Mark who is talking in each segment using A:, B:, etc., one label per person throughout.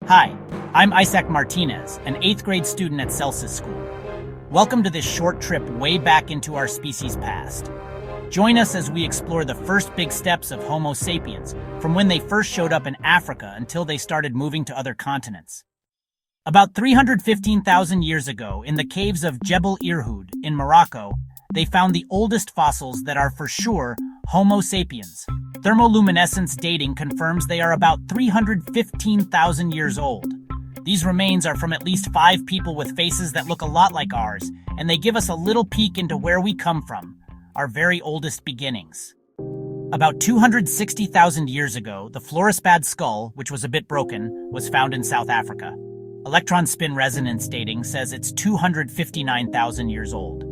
A: Hi, I'm Isaack Martinez, an 8th grade student at Celsus School. Welcome to this short trip way back into our species' past. Join us as we explore the first big steps of Homo sapiens, from when they first showed up in Africa until they started moving to other continents. About 315,000 years ago, in the caves of Jebel Irhoud in Morocco, they found the oldest fossils that are for sure Homo sapiens. Thermoluminescence dating confirms they are about 315,000 years old. These remains are from at least 5 people with faces that look a lot like ours, and they give us a little peek into where we come from, our very oldest beginnings. About 260,000 years ago, the fluorospad skull, which was a bit broken, was found in South Africa. Electron spin resonance dating says it's 259,000 years old.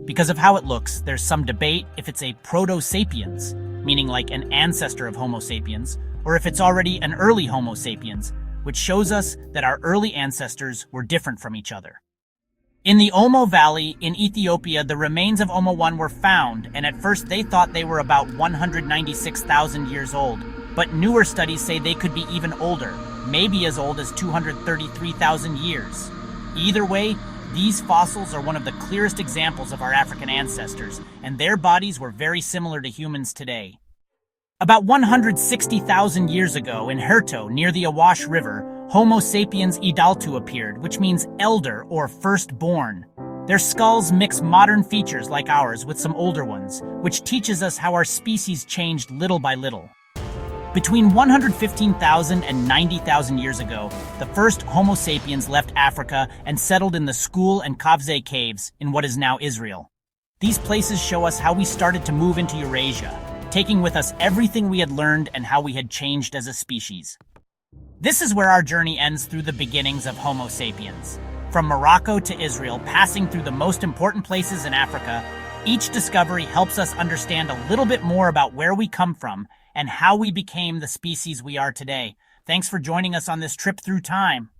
A: Because of how it looks, there's some debate if it's a proto-sapiens, meaning like an ancestor of Homo sapiens, or if it's already an early Homo sapiens, which shows us that our early ancestors were different from each other. In the Omo Valley in Ethiopia, the remains of Homo 1 were found, and at first they thought they were about 196,000 years old, but newer studies say they could be even older, maybe as old as 233,000 years. Either way, these fossils are one of the clearest examples of our African ancestors, and their bodies were very similar to humans today. About 160,000 years ago in Herto, near the Awash River, Homo sapiens idaltu appeared, which means elder or firstborn. Their skulls mix modern features like ours with some older ones, which teaches us how our species changed little by little. Between 115,000 and 90,000 years ago, the first Homo sapiens left Africa and settled in the Skul and Kavze caves in what is now Israel. These places show us how we started to move into Eurasia, taking with us everything we had learned and how we had changed as a species. This is where our journey ends through the beginnings of Homo sapiens. From Morocco to Israel, passing through the most important places in Africa, each discovery helps us understand a little bit more about where we come from and how we became the species we are today. Thanks for joining us on this trip through time.